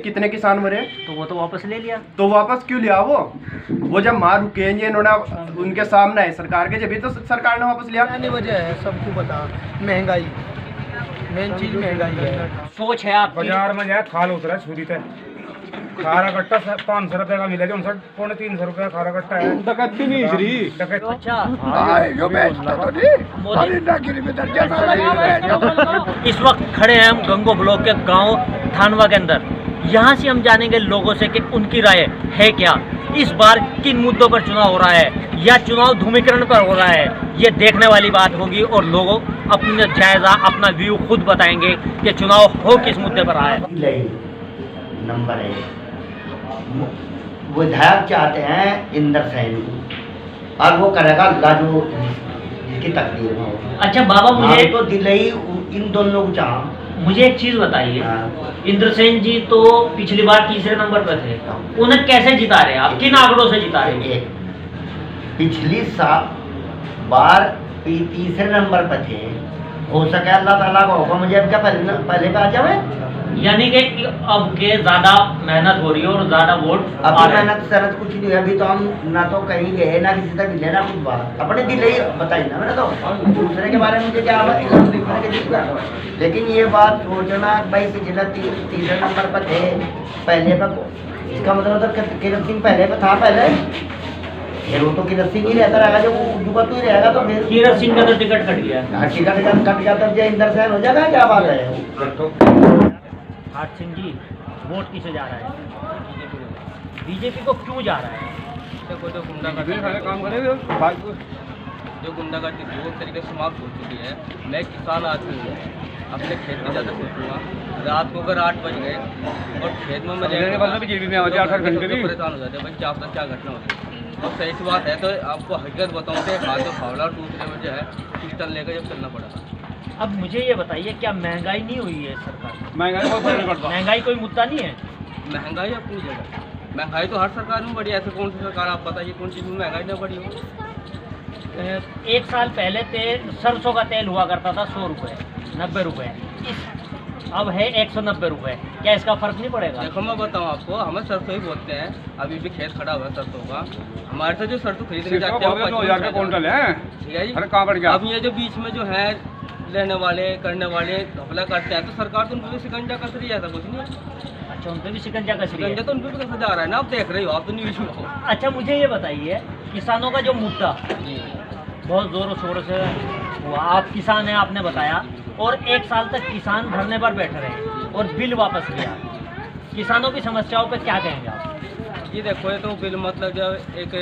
कितने किसान मरे? तो वो तो वापस ले लिया। तो वापस क्यों लिया वो जब मार रुकेंगे इन्होंने उनके सामने है सरकार के, जब भी तो सरकार ने वापस लिया। वजह है सबको पता, महंगाई, मेन चीज महंगाई है। सोच है आपकी? बाजार में जाए खाल उतरा छुरी थे, खारा कट्टा 500 रुपए का मिला, 350 रुपए खारा कट्टा है। डकैती नहीं श्री अच्छा इस वक्त खड़े हैं हम गंगो ब्लॉक के गांव थानवा के अंदर। यहाँ से हम जानेंगे लोगों से कि उनकी राय है क्या, इस बार किन मुद्दों पर चुनाव हो रहा है या चुनाव ध्रुवीकरण पर हो रहा है, ये देखने वाली बात होगी। और लोगों अपना जायजा अपना व्यू खुद बताएंगे कि चुनाव हो किस मुद्दे पर रहा है। नंबर 1 विधायक चाहते हैं इंद्र सैन को, और वो करेगा लाजू जिसकी तकदीर में हो। अच्छा बाबा, मुझे तो दिल्ली इन दोनों को चाह। मुझे एक चीज बताइए, इंद्रसेन जी तो पिछली बार तीसरे नंबर पर थे, उन्हें कैसे जिता रहे हैं आप, किन आंकड़ों से जिता रहे हैं? पिछली बार तीसरे नंबर पर थे, हो सके अल्लाह ताला का हुक्म मुझे क्या पहले पे आ जाए, यानी कि अब के ज्यादा मेहनत हो रही है और ज्यादा वोट अब मेहनत सरत कुछ नहीं है। अभी तो हम ना तो कहीं गए ना किसी तक मिले ना कुछ बात, अपने दिल ही बताइए ना। मैंने तो दूसरे के बारे में मुझे क्या लेकिन ये बात सोचना भाई पिछले तीसरे नंबर पर थे, पहले पर इसका मतलब तो किरण सिंह पहले पर था, पहले फिर वो तो किरण सिंह ही रहता रहेगा, जब वो युवा तो ही रहेगा तो फिर किरण सिंह का तो टिकट कट गया। टिकट कट गया तब इंदर सैन हो जाएगा, क्या बात है। हाट सिंह जी, वोट किसे जा रहा है? बीजेपी को क्यों जा रहा है? देखो जो गुंडागर्दी जो तरीके से समाप्त हो चुकी है। मैं किसान आदमी हूँ, अपने खेत में ज़्यादा सोचूंगा। रात को अगर 8 बज गए और खेत में मैं परेशान हो जाते हैं, भाई क्या पता क्या घटना होती है। और सही सी बात है तो आपको हकीकत बताऊँ तो हाथ तो फावड़ा दूसरे वजह है पिस्टल लेकर जब चलना पड़ा। अब मुझे ये बताइए, क्या महंगाई नहीं हुई है सरकार? महंगाई कोई मुद्दा नहीं है? महंगाई अपनी जगह, महंगाई तो हर सरकार में बढ़ी है। ऐसे कौन सी सरकार आप बताइए कौन चीज़ में महंगाई नहीं बढ़ी हो? 1 साल पहले सरसों का तेल हुआ करता था 100 रुपये 90 रुपये, अब है 190 रुपये। क्या इसका फर्क नहीं पड़ेगा? देखो मैं बताऊँ आपको, हमें सरसों ही बोलते हैं, अभी भी खेत खड़ा हुआ है सरसों का। हमारे से जो सरसों खरीदने जाते हैं अब ये जो बीच में जो है लेने वाले करने वाले घपला करते हैं, तो सरकार तो उनको भी शिकंजा कस रही है, ऐसा कुछ नहीं। अच्छा, उन पर भी शिकंजा कस रही है? शिकंजा तो उनको भी कसा जा रहा है ना, आप देख रहे हो, आप तो न्यूज़ में हो। अच्छा मुझे ये बताइए, किसानों का जो मुद्दा बहुत जोरों शोरों से हुआ, आप किसान हैं आपने बताया, और 1 साल तक किसान धरने पर बैठे रहे और बिल वापस लिया, किसानों की समस्याओं पे क्या कहेंगे आप? ये देखो, ये तो बिल मतलब जब एक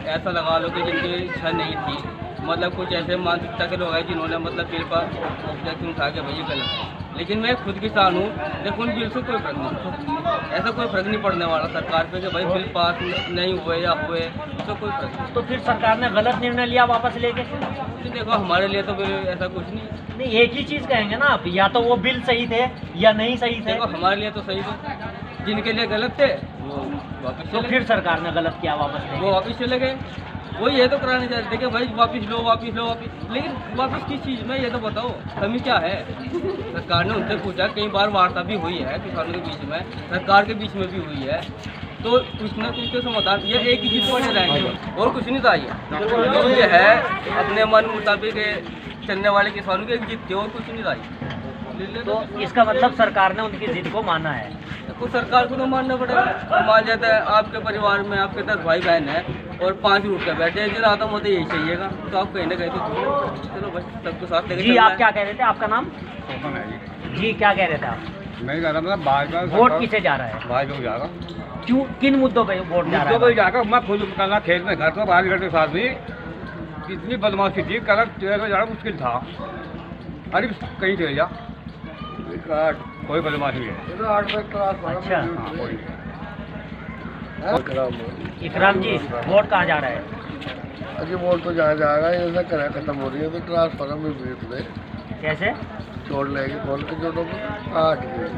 ऐसा लगा लो कि जिनकी इच्छा नहीं थी, मतलब कुछ ऐसे मानसिकता के लोग हैं जिन्होंने मतलब बिल पर ऑब्जेक्शन उठा के भैया गलत है। लेकिन मैं खुद किसान हूँ, देखो उन बिल से कोई फर्क नहीं, ऐसा कोई फर्क नहीं पड़ने वाला सरकार पे कि भाई बिल पास नहीं हुए या हुए, तो कोई फर्क नहीं। तो फिर सरकार ने गलत निर्णय लिया वापस लेके? तो देखो हमारे लिए तो बिल ऐसा कुछ नहीं, एक ही चीज़ कहेंगे ना आप, या तो वो बिल सही थे या नहीं सही थे। देखो हमारे लिए तो सही थे, जिनके लिए गलत थे वो वापस। तो फिर सरकार ने गलत किया, वापस वो वापस चले गए। वही ये तो कराने चाहते कि भाई वापस लो वापस लो वापस, लेकिन वापस किस चीज़ में ये तो बताओ, कमी क्या है? सरकार ने उनसे पूछा, कई बार वार्ता भी हुई है किसानों के बीच में, सरकार के बीच में भी हुई है, तो कुछ ना कुछ तो समाधान, ये एक ही चीज़ बने रहेंगे और कुछ नहीं चाहिए। ये है अपने मन मुताबिक चलने वाले किसानों की एक जिद थी और कुछ नहीं चाहिए। तो इसका मतलब सरकार ने उनकी जिद को माना है? कुछ सरकार को तो मानना पड़ेगा। मान जाता है आपके परिवार में आपके 10 भाई बहन है और 5 उठ के बैठे हैं, जिन तो यही चाहिएगा, तो आप कहीं ना कहीं तो चलो बस सबको साथ लेकर। जी आप क्या कह रहे थे, आपका नाम? जी क्या कह रहे थे आप? मैं कह रहा था वोट किसे जा रहा है? भाजपा को जाएगा। क्यों, किन मुद्दों पे वोट जा रहा है? जाकर मैं खुद करना खेत में घर को बाहर घर के साथ भी कितनी बदमाशी थी, कल जाना मुश्किल था। अरे कहीं चले जा, कोई बदमाशी नहीं है। अच्छा हाँ, कोई इकराम जी, वोट कहाँ जा रहा है? अरे वोट तो जहाँ जाएगा, ये करा खत्म हो रही है तो ट्रांसफार्म में भेज दे, कैसे छोड़ लेगी खोल के जोड़ों को।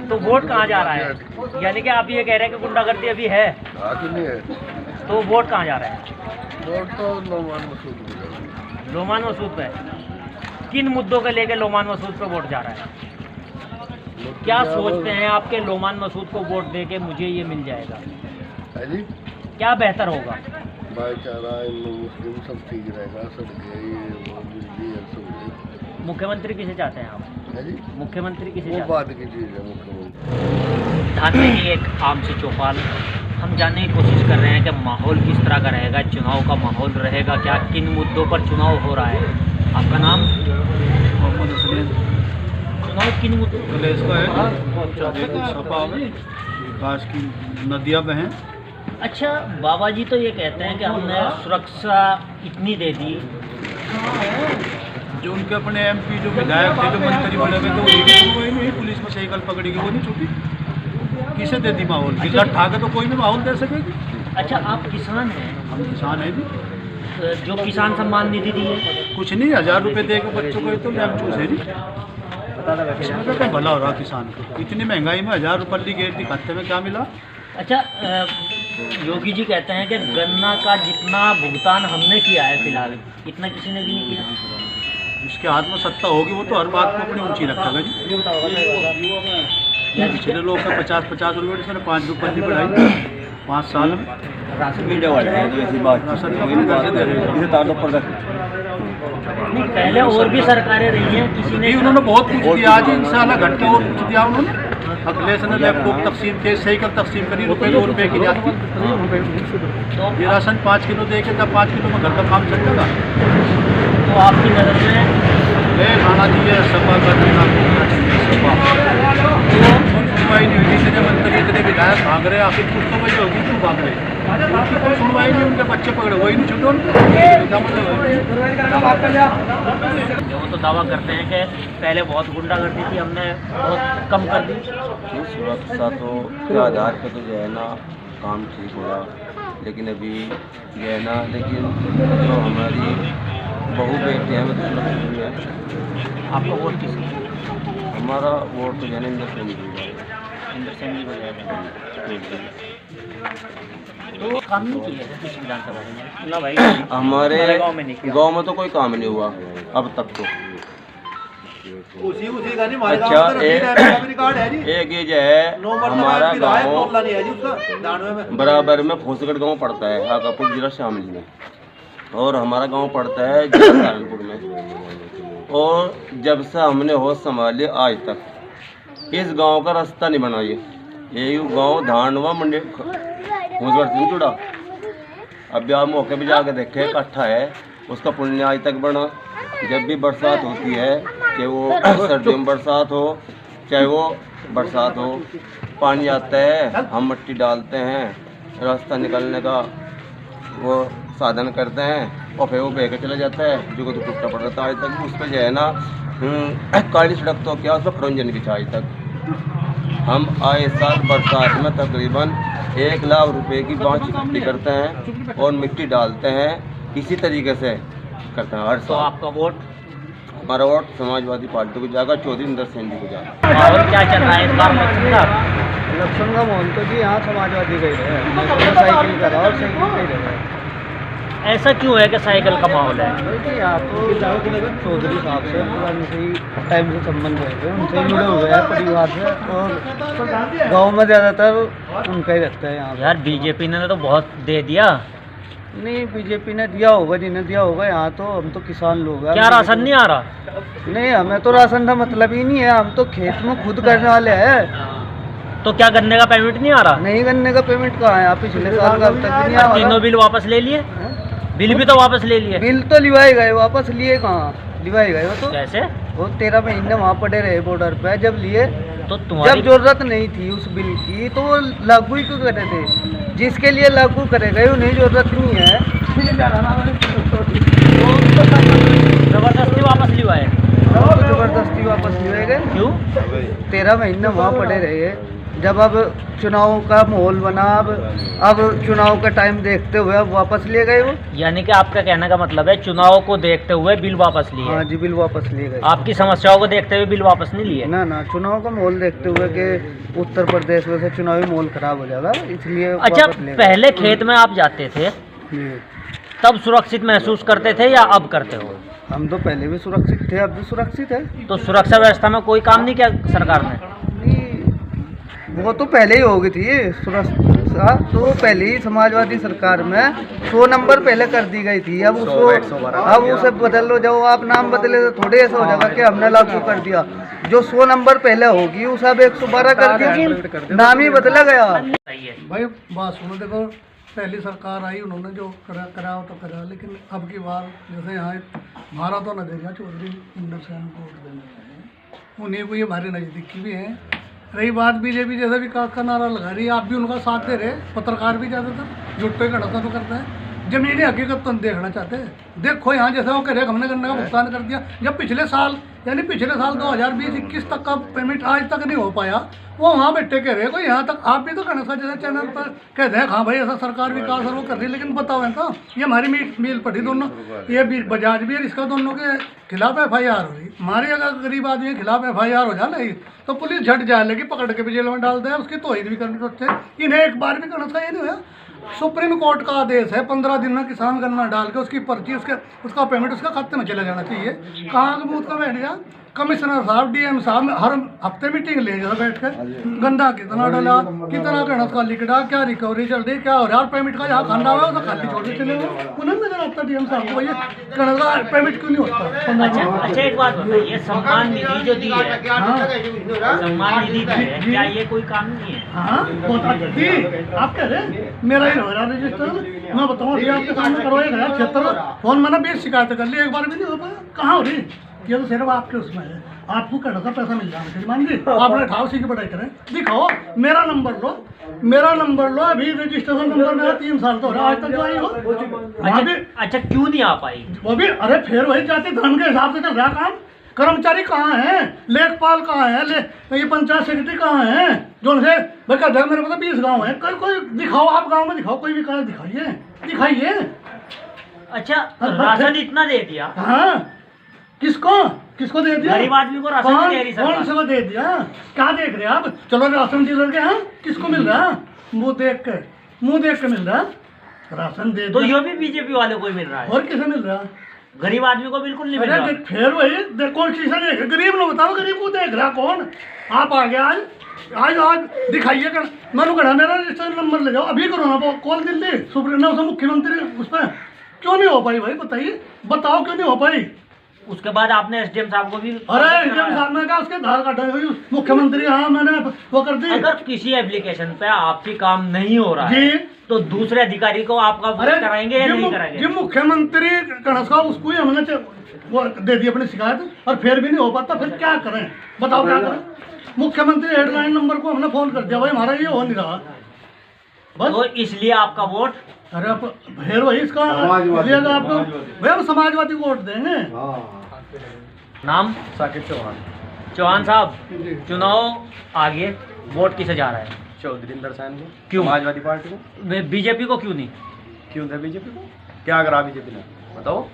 तो वोट कहाँ जा रहा है? यानी कि आप ये कह रहे हैं कि गुंडागर्दी अभी है? नहीं है, तो वोट कहाँ जा रहा है? वोट तो लोमान मसूद हो जाएगा। लोमान मसूद पे किन मुद्दों के लेके लोमान मसूद पे वोट जा रहा है? क्या सोचते हैं आपके लोमान मसूद को वोट दे के मुझे ये मिल जाएगा? है जी, क्या बेहतर होगा? भाईचारा हिंदू मुस्लिम सब ठीक रहेगा, सड़कें ये वो बिजली ये सब। मुख्यमंत्री किसे चाहते हैं आप? है जी, मुख्यमंत्री किसे वो चाहते बात की चीज़ है मुख्यमंत्री। धानवे की एक आम सी चौपाल, हम जानने की कोशिश कर रहे हैं कि माहौल किस तरह का रहेगा, चुनाव का माहौल रहेगा क्या, किन मुद्दों पर चुनाव हो रहा है? आपका नाम? मोहम्मद हसनैन। चुनाव किन मुद्दों? कलेश का है, सपा में विकास की नदियाँ बहें। अच्छा, बाबा जी तो ये कहते हैं कि हमने सुरक्षा इतनी दे दी। जो उनके अपने एमपी जो विधायक थे, जो मंत्री बने गए, तो उनकी सुनवाई नहीं, पुलिस में सही कल पकड़ेगी, वो नहीं छुपी। किसे दे दी माहौल? जिला ठाके तो कोई भी माहौल दे सकेगी। अच्छा, आप किसान हैं? हम किसान हैं जी। जो किसान सम्मान निधि दी है, कुछ नहीं, 1000 रुपये दे के बच्चों को तो लैब चूस है जी। इसमें तो क्या भला हो रहा किसान को? इतनी महंगाई में 1000 रुपये गेट दी, खाते में क्या मिला? अच्छा, योगी जी कहते हैं कि गन्ना का जितना भुगतान हमने किया है फिलहाल, इतना किसी ने भी नहीं किया। उसके हाथ में सत्ता होगी, वो तो हर बात को अपनी ऊंची रखेगा जी। पिछले लोग का 50-50 रुपये से 5 रुपये की बढ़ाई 5 साल में। राशन मीडिया वाले हैं जो ऐसी बात राशन का भी पैसे दे रहे हैं। इसे तार पर रख। नहीं, पहले और भी सरकारें रही हैं, किसी ने उन्होंने बहुत कुछ दिया आज, इंशाल्लाह घट के और कुछ दिया उन्होंने। अखिलेश ने लैपटॉप तकसीम के, सही कर तकसीम करी, ₹2 की जाती। ये राशन 5 किलो दे के, तब 5 किलो में घर का काम चल जाएगा। तो आपकी नज़र में खाना चाहिए सपा का धंधा, सुनवाई नहीं हुई। इतने मंत्री इतने विधायक भाग रहे, आखिर कुछ तो वही होगी, क्यों भाग रहे? उनकी कोई सुनवाई नहीं, उनके बच्चे पकड़े, वही नहीं छूटे वो तो दावा करते हैं कि पहले बहुत गुंडागर्दी थी, हमने बहुत कम कर दी। सुरक्षा तो के आधार पर तो जो है ना काम ठीक हो रहा, लेकिन अभी जो है ना, लेकिन जो हमारी बहू बेटी है वो तो सुरक्षित है। आपका वोट किसी? हमारा वोट तो ज्ञानेंद्र सिंह जी है। इंद्र सिंह जी को जाएगा। तो काम नहीं किया है किसी विधानसभा में ना भाई? हमारे गाँव में नहीं किया। गाँव में तो कोई काम नहीं हुआ अब तक तो। उसी का नहीं, हमारे अच्छा, गाँव में तो रिकॉर्ड है जी। एक ये जो है हमारा गाँव नहीं है जी, उसका दानवे में बराबर में फूसगढ़ गाँव पड़ता है, हाकापुर जिला शामिल में, और हमारा गांव पड़ता है जिला सहारनपुर में। और जब से हमने होश संभाली आज तक इस गांव का रास्ता नहीं बना। ये गांव धानवा मंडी फूसगढ़ से जुड़ा। अब आप मौके पे जाके देखे, इकट्ठा है, उसका पुण्य आज तक बना। जब भी बरसात होती है, चाहे वो सर्दियों में बरसात हो चाहे वो बरसात हो, पानी आता है, हम मिट्टी डालते हैं, रास्ता निकलने का वो साधन करते हैं, और फिर वो बह के चला जाता है, जो को तो टूटना पड़ रहा था। आज तक उस पर जो है ना काली सड़क तो क्या, उस पर खरंजन बिछा। आज तक हम आए साल बरसात में तकरीबन 1 लाख रुपए की बाँच इकट्ठी करते हैं और मिट्टी डालते हैं। इसी तरीके से करते हैं हर तो साल। आपका वोट? हमारा वोट समाजवादी पार्टी को जाएगा, चौधरी इंद्र सिंह जी को जाएगा। माहौल क्या चल रहा है इस बार इलेक्शन का? इलेक्शन का माहौल तो जी यहाँ समाजवादी का ही है, साइकिल का और साइकिल का ही रहा। ऐसा क्यों है कि साइकिल का माहौल है? बल्कि यहाँ तो चौधरी साहब से पुराने से ही टाइम से संबंध रहे थे, उनसे ही जुड़े हुए हैं परिवार से, और गांव में ज़्यादातर उनका ही रहता है यहाँ। यार बीजेपी ने तो बहुत दे दिया। नहीं, बीजेपी ने दिया होगा, जिन्हें दिया होगा। यहाँ तो हम तो किसान लोग हैं। क्या राशन नहीं आ रहा? नहीं, हमें तो राशन का मतलब ही नहीं है, हम तो खेत में खुद करने वाले हैं। तो क्या गन्ने का पेमेंट नहीं आ रहा? नहीं, गन्ने का पेमेंट कहाँ है? पिछले साल का अब तक भी नहीं आ तीनों रहा। बिल वापस ले लिए? बिल भी तो वापस ले लिए। बिल तो लिवाए गए, वापस लिए कहाँ? लिवाए गए वो तो। कैसे? वो 13 महीने वहाँ पड़े रहे बॉर्डर पे। जब लिए तो तुम्हारी जब जरूरत नहीं थी उस बिल की, तो वो लागू ही क्यों करे थे? जिसके लिए लागू करे गए उन्हें जरूरत नहीं है। जबरदस्ती वापस लिवाए? तो जबरदस्ती वापस लिए गए। क्यों? 13 महीने वहाँ पड़े रहे। जब अब चुनाव का माहौल बना, अब चुनाव का टाइम देखते हुए अब वापस लिए गए वो। यानी कि आपका कहने का मतलब है चुनाव को देखते हुए बिल वापस लिए? हाँ जी, बिल वापस लिए गए। आपकी समस्याओं को देखते हुए बिल वापस नहीं लिए? ना ना, चुनाव का माहौल देखते हुए कि उत्तर प्रदेश में से चुनावी माहौल खराब हो जाएगा, इसलिए अच्छा, वापस लिए गए। पहले खेत में आप जाते थे जी। तब सुरक्षित महसूस करते थे या अब करते हो? हम तो पहले भी सुरक्षित थे, अब भी सुरक्षित है। तो सुरक्षा व्यवस्था में कोई काम नहीं किया सरकार ने? नहीं, वो तो पहले ही हो गई थी सुरक्षा, तो पहले ही समाजवादी सरकार में 100 नंबर पहले कर दी गई थी। अब उसको अब उसे बदल लो, जब आप नाम बदले तो थोड़े ऐसा हो जाएगा कि हमने लागू कर दिया। जो 100 नंबर पहले होगी उसे अब 112 कर दिया, नाम ही बदला गया। भाई बात सुनो, देखो पहली सरकार आई, उन्होंने जो करा तो करा, लेकिन अब की बार जैसे यहाँ हमारा तो नजरिया चौधरी इंदर सैन को वोट देना चाहिए, उन्हीं को ये हमारे नज़दीकी भी हैं। रही बात बीजेपी जैसा विकास का नारा लगा रही है, आप भी उनका साथ दे रहे, पत्रकार भी ज़्यादातर जुट्टे घटता तो करता है, जमीनी हकीकत तो देखना चाहते हैं। देखो यहाँ जैसा वो कह रहे हमने गन्ने का भुगतान कर दिया, जब पिछले साल 2020-21 तक का पेमेंट आज तक नहीं हो पाया, वो वहाँ बैठे कह रहे कोई यहाँ तक। आप भी तो कहना जैसे चैनल पर कहते हैं हाँ भाई ऐसा सरकार विकास और वो कर रही है, लेकिन बताओ है तो ये हमारी मील पड़ी दोनों, ये बजाज भी है, इसका दोनों के खिलाफ FIR हो रही। हमारे अगर गरीब आदमी के खिलाफ FIR हो जाए तो पुलिस झट जाए लेगी, पकड़ के भी जेल में डाल दे, उसकी तोहिद भी करनी सोचते। इन्हें एक बार भी करना चाहिए नहीं हुआ। सुप्रीम कोर्ट का आदेश है 15 दिन में किसान गन्ना डाल के उसकी पर्ची उसका पेमेंट उसका खाते में चला जाना चाहिए। कहाँ के मुँह का बैठ गया कमिश्नर साहब, DM साहब हर हफ्ते मीटिंग ले जाओ बैठ कर, गन्ना कितना डाला, कितना गणस का लिखा, क्या रिकवरी चल रही, क्या हो रहा है, और पेमेंट का यहाँ खाना हुआ है खाली छोड़ चले गए। उन्हें नजर आता DM साहब को भैया गणस का पेमेंट क्यों नहीं होता। अच्छा एक बात बताइए, सम्मान निधि जो दी है, सम्मान निधि दी है, क्या ये कोई कानून नहीं है? हाँ दी, आप कह रहे मेरा ही हो रहा रजिस्टर, मैं बताऊँ अभी आपके सामने करवाया गया 76 फोन मैंने 20 शिकायतें कर ली, एक बार भी नहीं हो पाया। कहाँ हो रही, ये तो सिर्फ आपके उसमें है, आपको कहना था पैसा मिल जाएगा श्रीमान जी, आपने ठाव सी की पढ़ाई करें। दिखाओ मेरा नंबर लो, अभी रजिस्ट्रेशन नंबर मेरा 3 साल तो हो रहा है, आज तक जो आई हो। अच्छा क्यों नहीं आ पाई? वो भी अरे फिर वही जाति धर्म के हिसाब से चल रहा काम। कर्मचारी कहाँ हैं, लेखपाल कहाँ है, ये पंचायत सेक्रेटरी कहाँ है, जो उनसे भाई धर्म मेरे को 20 गाँव है, कोई दिखाओ, आप गाँव में दिखाओ कोई विकास दिखाइए। अच्छा राशन इतना दे दिया? हाँ किसको दे दिया? गरीब आदमी को राशन नहीं दे रही सरकार। कौन से को दे दिया? क्या देख रहे हैं आप? चलो राशन डीलर के यहाँ किसको मिल रहा है? मुंह देख के मिल रहा है राशन दे। तो ये भी बीजेपी वाले को ही मिल रहा है, और किसे मिल रहा है? गरीब आदमी को बिल्कुल नहीं मिल रहा। फिर वही कौन चीज़ देख, गरीब लोग बताओ, गरीब को देख रहा कौन? आप आ गया आज दिखाइए कर, मैंने कहा मेरा रजिस्टर नंबर ले जाओ, अभी करो ना कॉल दिल्ली सुप्रीम मुख्यमंत्री उस पर क्यों नहीं हो पाई भाई? बताओ क्यों नहीं हो पाई? उसके बाद आपने SDM साहब को भी, अरे SDM साहब ने कहा उसके आधार कार्ड मुख्यमंत्री, हाँ मैंने वो कर दी। अगर किसी एप्लीकेशन पे आपकी काम नहीं हो रहा है तो दूसरे अधिकारी को आपका कराएंगे या नहीं कराएंगे? जी मुख्यमंत्री गणेश का उसको ही हमने वो दे दी अपनी शिकायत, और फिर भी नहीं हो पाता, फिर क्या करें बताओ क्या करें? मुख्यमंत्री हेडलाइन नंबर को हमने फोन कर दिया, भाई हमारा ये हो नहीं रहा बस, तो इसलिए आपका वोट। अरे फिर वही इसका आपको भैया हम समाजवादी को वोट देंगे। नाम? साकिब चौहान साहब, चुनाव आगे, वोट किसे जा रहा है? चौधरी इंदर सैन को। क्यों? समाजवादी पार्टी को। बीजेपी को क्यों नहीं? क्यों था बीजेपी को? क्या करा बीजेपी ने बताओ?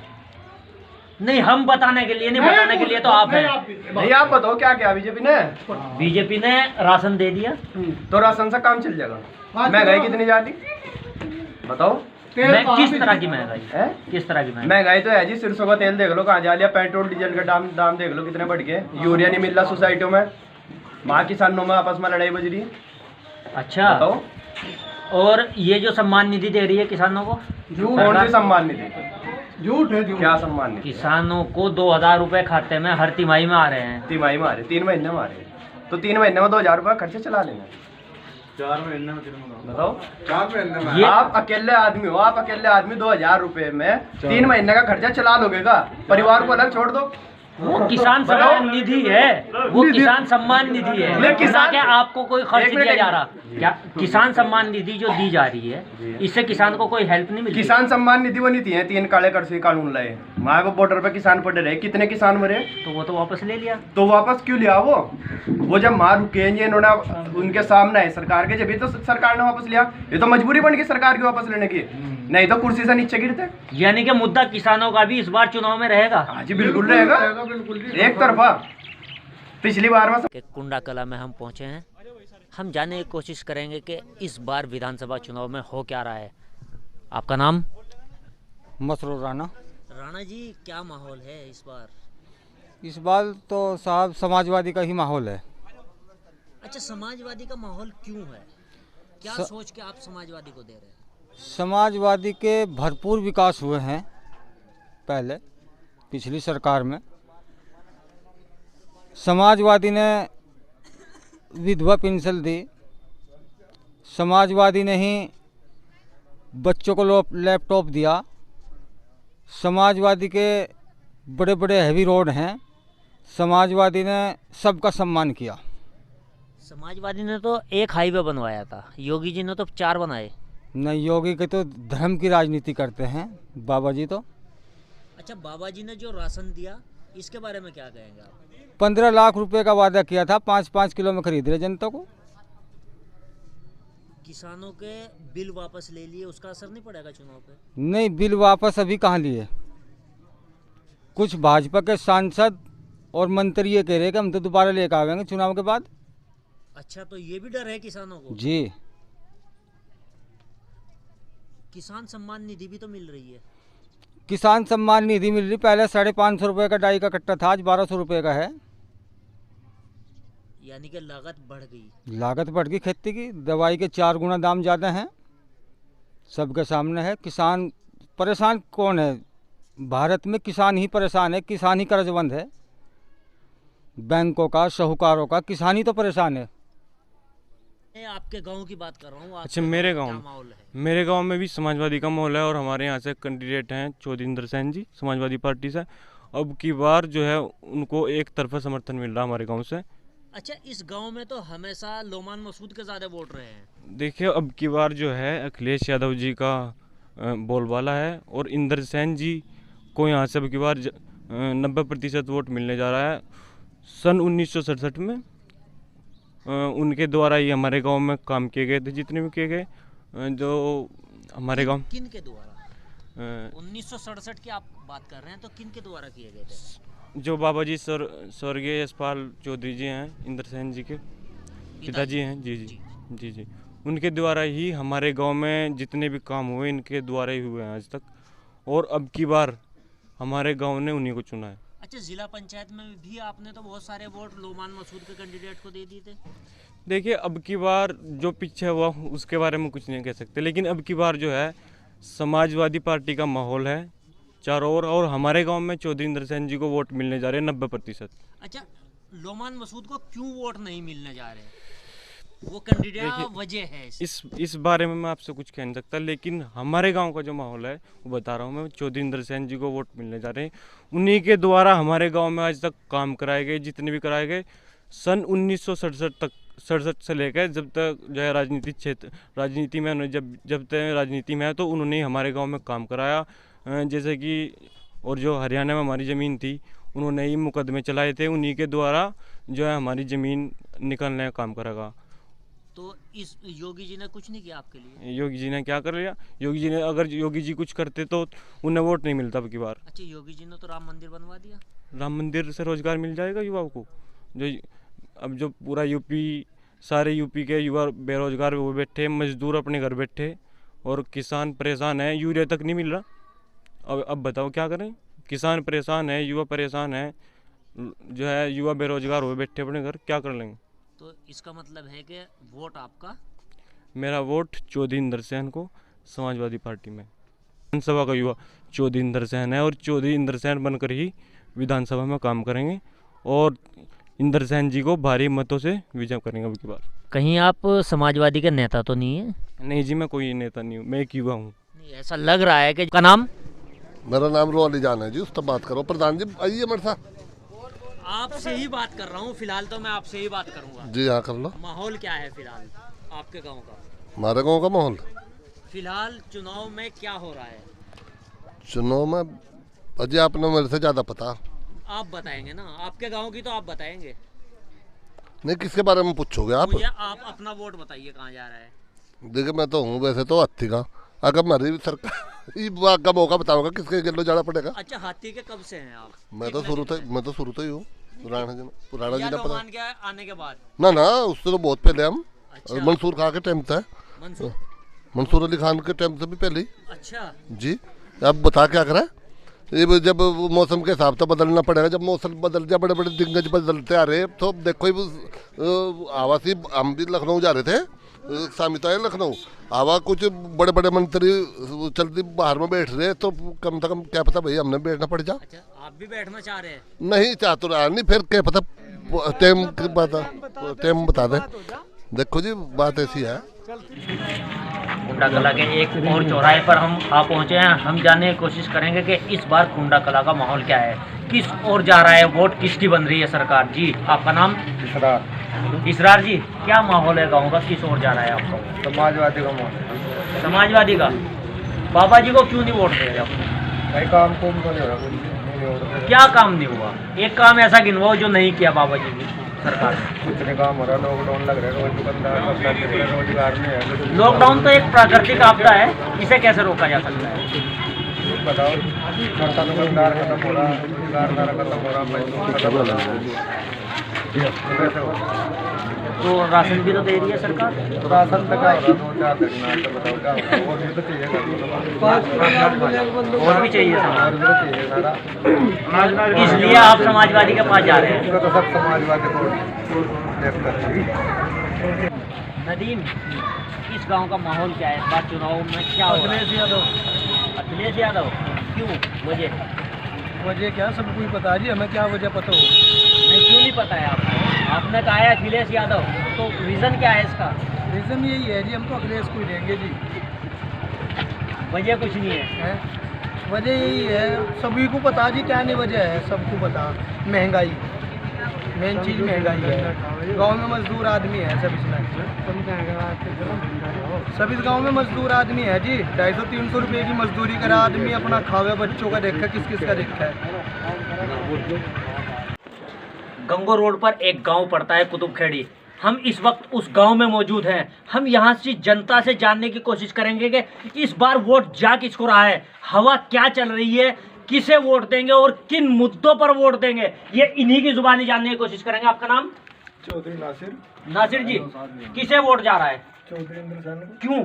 नहीं हम बताने के लिए, नहीं बताने के लिए तो आप हैं। नहीं आप बताओ क्या क्या बीजेपी ने? बीजेपी ने राशन दे दिया, तो राशन से काम चल जाएगा। महंगाई कितनी ज्यादा बताओ? किस तरह की महंगाई है? किस तरह की महंगाई तो है जी, सरसों का तेल देख लो कहाँ जा लिया, पेट्रोल डीजल का दाम देख लो कितने बढ़ गए, यूरिया नहीं मिल रहा सोसाइटियों में, वहाँ किसानों में आपस में लड़ाई बज रही है। अच्छा बताओ। और ये जो सम्मान निधि दे रही है किसानों को, कौन सी सम्मान निधि? झूठ है। क्या सम्मान निधि? किसानों को 2000 रुपए खाते में हर तिमाही में आ रहे हैं। तिमाही में आ रहे, 3 महीने में आ रहे, तो 3 महीने में 2000 रुपये खर्चे चला लेंगे। 4 महीने में बताओ? 4 महीने में आप अकेले आदमी हो, आप अकेले आदमी 2000 रुपए में 3 महीने का खर्चा चला लोगे का? परिवार को अलग छोड़ दो। वो किसान सम्मान निधि है, वो किसान सम्मान निधि है, किसान के आपको कोई खर्च दिया जा रहा क्या? किसान सम्मान निधि जो दी जा रही है इससे किसान को कोई हेल्प नहीं मिलती। किसान सम्मान निधि वो नीति है, 3 काले कर्से कानून लाए, वहाँ पे बॉर्डर पे किसान पड़े रहे, कितने किसान मरे, तो वो तो वापस ले लिया। तो वापस क्यों लिया? वो जब मार रुकेंगे इन्होंने उनके सामने है सरकार के, जब तो सरकार ने वापस लिया, ये तो मजबूरी बन गई सरकार की वापस लेने की, नहीं तो कुर्सी से नीचे गिरते। यानी कि मुद्दा किसानों का भी इस बार चुनाव में रहेगा? हाँ जी बिल्कुल रहेगा, एक तरफा पिछली बार में। कुंडा कला में हम पहुंचे हैं, हम जानने की कोशिश करेंगे कि इस बार विधानसभा चुनाव में हो क्या रहा है। आपका नाम? मसरूर राणा। राणा जी, क्या माहौल है इस बार? इस बार तो साहब समाजवादी का ही माहौल है। अच्छा, समाजवादी का माहौल क्यों है? क्या सोच के आप समाजवादी को दे रहे हैं? समाजवादी के भरपूर विकास हुए हैं पहले पिछली सरकार में। समाजवादी ने विधवा पेंशन दी, समाजवादी ने ही बच्चों को लैपटॉप दिया, समाजवादी के बड़े बड़े हैवी रोड हैं, समाजवादी ने सबका सम्मान किया। समाजवादी ने तो एक हाईवे बनवाया था, योगी जी ने तो 4 बनाए। नहीं, योगी के तो धर्म की राजनीति करते हैं बाबा जी तो। अच्छा, बाबा जी ने जो राशन दिया इसके बारे में क्या कहेंगे आप? 15 लाख रुपए का वादा किया था, 5-5 किलो में खरीद रहे जनता को। किसानों के बिल वापस ले लिए, उसका असर नहीं पड़ेगा चुनाव पे? नहीं, बिल वापस अभी कहाँ लिए। कुछ भाजपा के सांसद और मंत्री ये कह रहे हैं कि हम तो दोबारा लेकर आवेंगे चुनाव के बाद। अच्छा, तो ये भी डर है किसानों को? जी। किसान सम्मान निधि भी तो मिल रही है। किसान सम्मान निधि मिल रही, पहले 550 रुपये का डाई का कट्टा था, आज 1200 रुपये का है। यानी कि लागत बढ़ गई। लागत बढ़ गई खेती की, दवाई के 4 गुना दाम ज़्यादा हैं, सबके सामने है। किसान परेशान कौन है? भारत में किसान ही परेशान है, किसान ही कर्जबंद है। बैंकों का, साहूकारों का, किसान ही तो परेशान है। मैं आपके गांव की बात कर रहा हूँ। अच्छा, मेरे क्या गांव माहौल है? मेरे गांव में भी समाजवादी का माहौल है और हमारे यहाँ से कैंडिडेट हैं चौधरी सेन जी समाजवादी पार्टी से। अब की बार जो है उनको एक तरफा समर्थन मिल रहा है हमारे गांव से। अच्छा, इस गांव में तो हमेशा लोमान मसूद के ज़्यादा वोट रहे हैं। देखिए, अब की बार जो है अखिलेश यादव जी का बोलबाला है और इंद्र सेन जी को यहाँ से अब की बार 90% वोट मिलने जा रहा है। सन 1967 में उनके द्वारा ही हमारे गांव में काम किए गए थे, जितने भी किए गए जो हमारे गांव। किन के द्वारा? 1967 की आप बात कर रहे हैं, तो किन के द्वारा किए गए थे? जो बाबा जी स्वर्गीय यशपाल चौधरी जी हैं, इंद्र सेन जी के पिताजी हैं। जी जी जी जी, उनके द्वारा ही हमारे गांव में जितने भी काम हुए इनके द्वारा ही हुए हैं आज तक, और अब की बार हमारे गांव ने उन्हीं को चुना है। अच्छा, जिला पंचायत में भी आपने तो बहुत सारे वोट लोमान मसूद के कैंडिडेट को दे दिए थे। देखिए, अब की बार जो पीछे हुआ उसके बारे में कुछ नहीं कह सकते, लेकिन अब की बार जो है समाजवादी पार्टी का माहौल है चारों ओर, और हमारे गांव में चौधरी इंद्र सेन जी को वोट मिलने जा रहे हैं 90%। अच्छा, लोमान मसूद को क्यों वोट नहीं मिलने जा रहे? वो कैंडिडेट वजह है इस बारे में मैं आपसे कुछ कह नहीं सकता, लेकिन हमारे गांव का जो माहौल है वो बता रहा हूँ मैं। चौधरी इंद्र सेन जी को वोट मिलने जा रहे हैं, उन्हीं के द्वारा हमारे गांव में आज तक काम कराए गए, जितने भी कराए गए। सन 1967 से लेकर जब तक जो है राजनीति में जब तक राजनीति में है, तो उन्होंने हमारे गाँव में काम कराया। जैसे कि और जो हरियाणा में हमारी ज़मीन थी उन्होंने ही मुकदमे चलाए थे, उन्हीं के द्वारा जो है हमारी ज़मीन निकालने का काम करेगा। तो इस योगी जी ने कुछ नहीं किया आपके लिए? योगी जी ने क्या कर लिया? योगी जी ने, अगर योगी जी कुछ करते तो उन्हें वोट नहीं मिलता अब की बार। अच्छा, योगी जी ने तो राम मंदिर बनवा दिया। राम मंदिर से रोजगार मिल जाएगा युवाओं को। जो अब जो पूरा यूपी, सारे यूपी के युवा बेरोजगार हुए बैठे, मजदूर अपने घर बैठे, और किसान परेशान है, यूरिया तक नहीं मिल रहा। अब बताओ क्या करें? किसान परेशान है, युवा परेशान है, जो है युवा बेरोजगार हुए बैठे अपने घर, क्या कर लेंगे? तो इसका मतलब है कि वोट आपका? मेरा वोट चौधरी इंद्र सेन को, समाजवादी पार्टी में। विधानसभा का युवा चौधरी इंद्र सेन है और चौधरी इंद्र सेन बनकर ही विधानसभा में काम करेंगे और इंद्र सेन जी को भारी मतों से विजय करेंगे अब की बार। कहीं आप समाजवादी के नेता तो नहीं है? नहीं जी, मैं कोई नेता नहीं हूँ, मैं एक युवा हूँ। ऐसा लग रहा है कि का नाम? मेरा नाम रोली जान है जी, उससे बात करो। प्रधान जी आइए मेरे साथ। आपसे ही बात कर रहा हूँ फिलहाल, तो मैं आपसे ही बात करूँगा। जी हाँ, कर लो। माहौल क्या है फिलहाल आपके गांव का? हमारे गांव का माहौल फिलहाल चुनाव में क्या हो रहा है? चुनाव में अजय आपने मेरे से ज़्यादा पता। आप बताएंगे ना, आपके गांव की तो आप बताएंगे। नहीं, किसके बारे में पूछोगे आप? मुझे आप अपना वोट बताइए कहाँ जा रहा है। देखिए, मैं तो हूँ वैसे तो हाथी का, अगर हमारी सरकार का मौका बताऊंगा किसके गिलो जाना पड़ेगा। अच्छा, हाथी के कब से हैं आप? मैं तो शुरू से ही हूँ। पुराना जी ने पता के आने के बाद? ना उससे तो बहुत पहले हम। अच्छा। मंसूर खान के टाइम था, मंसूर अली खान के टाइम से भी पहले। अच्छा जी। अब बता क्या करा, ये जब मौसम के हिसाब से बदलना पड़ेगा। जब मौसम बदल जाए, बड़े बड़े दिग्गज बदलते आ रहे हैं, तो देखो आवासी हम भी लखनऊ जा रहे थे, सामिता है लखनऊ, आवा कुछ बड़े बड़े मंत्री चलती बाहर में बैठ रहे, तो कम से कम क्या पता भाई हमने बैठना पड़ जा। अच्छा, आप भी बैठना चाह रहे हैं? नहीं चाह तो रहा नहीं, फिर क्या पता टाइम बता दे। देखो जी बात ऐसी है। कुंडा कला के एक और चौराहे पर हम आ पहुंचे हैं। हम जानने की कोशिश करेंगे कि इस बार कुंडा कला का माहौल क्या है, किस ओर जा रहा है, वोट किसकी बन रही है सरकार। जी आपका नाम? इसरार जी, क्या माहौल है गाँव का, किस ओर जा रहा है आपका? समाजवादी का माहौल। समाजवादी का? बाबा जी को क्यों नहीं वोट दे रहे आप? भाई काम तो नहीं हो रहा। क्या काम नहीं हुआ? एक काम ऐसा गिनवाओ जो नहीं किया बाबा जी की सरकार ने। कितने काम हो रहा है, लॉकडाउन लग रहा है, रोजगार नहीं है। लॉकडाउन तो एक प्राकृतिक आपदा है, इसे कैसे रोका जा सकता है? बताओ, दुकानदार खत्म हो रहा, रोजगार खत्म हो रहा, तो राशन भी तो दे रही है सरकार। राशन तो क्या हो रहा, 2-4 दिन तो बताओ क्या हो रहा, और भी तो चाहिए, और भी चाहिए और भी तो चाहिए सारा। इसलिए आप समाजवादी के पास जा रहे हैं? तो सब समाजवादी को देख कर। नदीम, इस गांव का माहौल क्या है इस बार चुनाव में, क्या हो रहा है? अखिलेश यादव। अखिलेश यादव क्यों? वजह क्या सबको ही पता जी, हमें क्या वजह पता हो? नहीं, क्यों नहीं पता है आपको? आपने कहा है अखिलेश यादव, तो रीज़न क्या है इसका? रीज़न यही है जी, हम तो अखिलेश को ही देंगे जी। वजह कुछ नहीं है? वजह यही है, सभी को पता जी, क्या नहीं वजह है, सबको पता। महंगाई, मेन चीज़ महंगाई है। गांव में मजदूर आदमी है सब, इसमें सब इस गांव में मजदूर आदमी है जी। 250-300 रुपये की मजदूरी करा आदमी, अपना खावे, बच्चों का देखा, किस किस का देखा है। गंगो रोड पर एक गांव पड़ता है कुतुबखेड़ी। हम इस वक्त उस गांव में मौजूद हैं। हम यहां से जनता से जानने की कोशिश करेंगे कि इस बार वोट जा किसको रहा है, हवा क्या चल रही है, किसे वोट देंगे और किन मुद्दों पर वोट देंगे, ये इन्हीं की जुबानी जानने की कोशिश करेंगे। आपका नाम? चौधरी नासिर। नासिर जी, किसे वोट जा रहा है? चौधरी इंद्रसेन। क्यों?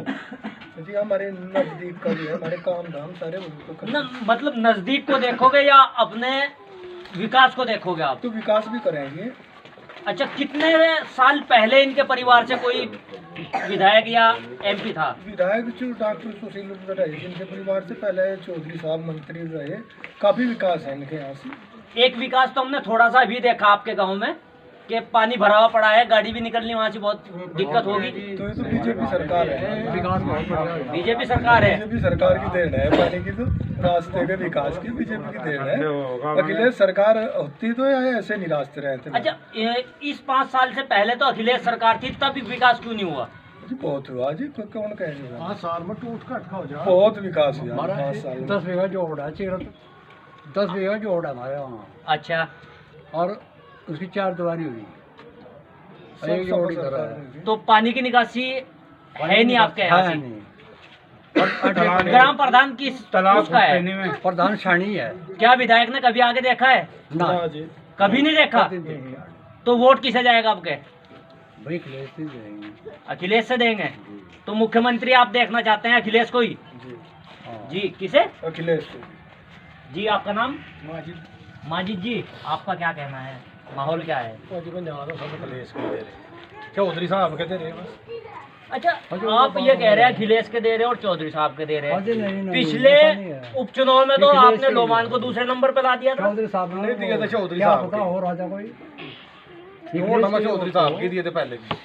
जी हमारे नजदीक का भी है, हमारे काम धाम सारे मतलब नजदीक को देखोगे या अपने विकास को देखोगे आप? तो विकास भी करेंगे। अच्छा, कितने साल पहले इनके परिवार से कोई विधायक या एमपी था? विधायक जो डॉक्टर सुशील रहे, इनके परिवार से पहले चौधरी साहब मंत्री रहे। काफी विकास है इनके यहाँ से। एक विकास तो हमने थोड़ा सा भी देखा आपके गांव में कि पानी भरा हुआ पड़ा है, गाड़ी भी निकलनी वहाँ से बहुत दिक्कत होगी। तो ये तो बीजेपी सरकार है, विकास बहुत बढ़िया है। बीजेपी सरकार है, बीजेपी सरकार की देन है पानी की, तो रास्ते के विकास की बीजेपी की देन है। अखिलेश सरकार होती तो ऐसे नहीं रास्ते रहते। अच्छा, इस 5 साल से पहले तो अखिलेश सरकार थी, तब विकास क्यों नहीं हुआ? जी बहुत हुआ जी, कौन कहेगा। 5 साल में टूट कट का हो जाए, बहुत विकास हुआ 5 साल में। 10 बीघा जोड़ है, 10 बीघा जोड़ है हमारे वहाँ। अच्छा, और उसकी 4 दीवारी हुई। तो पानी की निकासी है नहीं आपके यहाँ से? ग्राम प्रधान किस उसका है? प्रधान शानी है। क्या विधायक ने कभी आगे देखा है? ना जी, कभी नहीं देखा। तो वोट किसे जाएगा आपके? भाई अखिलेश से देंगे। अखिलेश से देंगे? तो मुख्यमंत्री आप देखना चाहते हैं अखिलेश को ही? जी, किसे? अखिलेश जी। आपका नाम? माजिद। माजिद जी, आपका क्या कहना है, माहौल क्या है? चौधरी साहब के दे रहे बस। अच्छा, आप ये कह रहे हैं अखिलेश के दे रहे हैं और चौधरी साहब के दे रहे हैं। पिछले उपचुनाव में तो आपने लोमान को दूसरे नंबर पे ला दिया था। चौधरी साहब ने दिया था, चौधरी साहब हो राजा कोई चौधरी साहब के दिए थे पहले भी।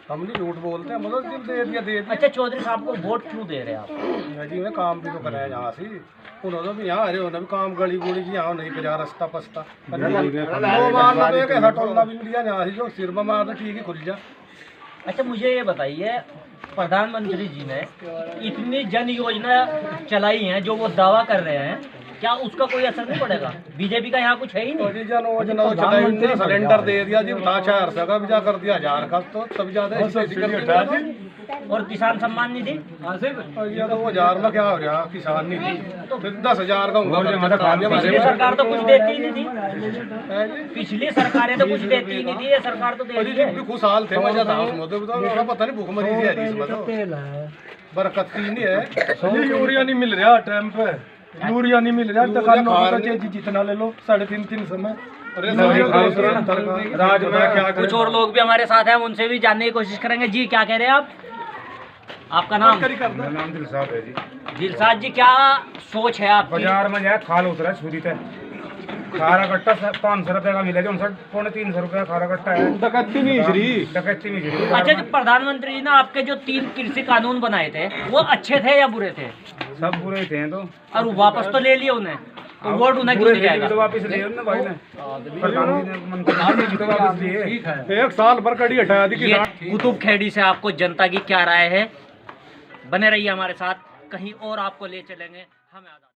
हम नहीं झूठ बोलते हैं, मतलब दे दिया। अच्छा, चौधरी साहब को वोट क्यों दे रहे हैं आप? जी उन्हें काम भी तो कराया यहाँ से, उन्होंने भी यहाँ अरे उन्होंने भी काम गली गुड़ी की यहाँ नहीं करा, रास्ता पस्ता कैसा टोलना भी लिया यहाँ से, जो सिर में मारना ठीक ही खुल जा। अच्छा, मुझे ये बताइए, प्रधानमंत्री जी ने इतनी जन योजना चलाई है जो वो दावा कर रहे हैं, क्या उसका कोई असर नहीं पड़ेगा? बीजेपी का यहाँ कुछ है ही नहीं। जन योजना सिलेंडर दे दिया जी, 400 का भी जा कर दिया, 1000 का, तो तब ज्यादा। और किसान सम्मान निधि तो वो 1000 में क्या हो रहा, किसान निधि तो फिर 10,000 का पिछली सरकार तो कुछ देती ही नहीं थी। पिछली सरकारें तो कुछ देती ही नहीं थी, ये सरकार तो दे रही है। खुशहाल थे, मजा था उसमें, तो पता नहीं भूखमरी थी इसमें, तो बरकत की नहीं है। यूरिया नहीं मिल रहा टाइम पे, यूरिया नहीं मिल रहा, दुकानों को तो जितना ले लो 3.5 समय। कुछ और लोग भी हमारे साथ हैं, उनसे भी जानने की कोशिश करेंगे। जी क्या कह रहे हैं आप? आपका नाम? मेरा नाम दिलसाद है जी। दिलसाद जी, क्या सोच है आपकी? बाजार में जाए खाल उतरा छुरी थे, खारा कट्टा 500 रुपए का मिला, 350 रुपए खारा कट्टा है। डकैती मिजरी। अच्छा जी, प्रधानमंत्री जी ने आपके जो 3 कृषि कानून बनाए थे वो अच्छे थे या बुरे थे? सब बुरे थे तो। और वापस तो ले लिए उन्हें, तो वोट उन्हें क्यों दिया जाएगा? तो वापस लिए उन्होंने भाई ने, प्रधानमंत्री ने मंत्री तो वापस लिए। 1 साल भर कड़ी हटाया दी किसान। कुतुब खेड़ी से आपको जनता की क्या राय है? बने रहिए हमारे साथ, कहीं और आपको ले चलेंगे। हमें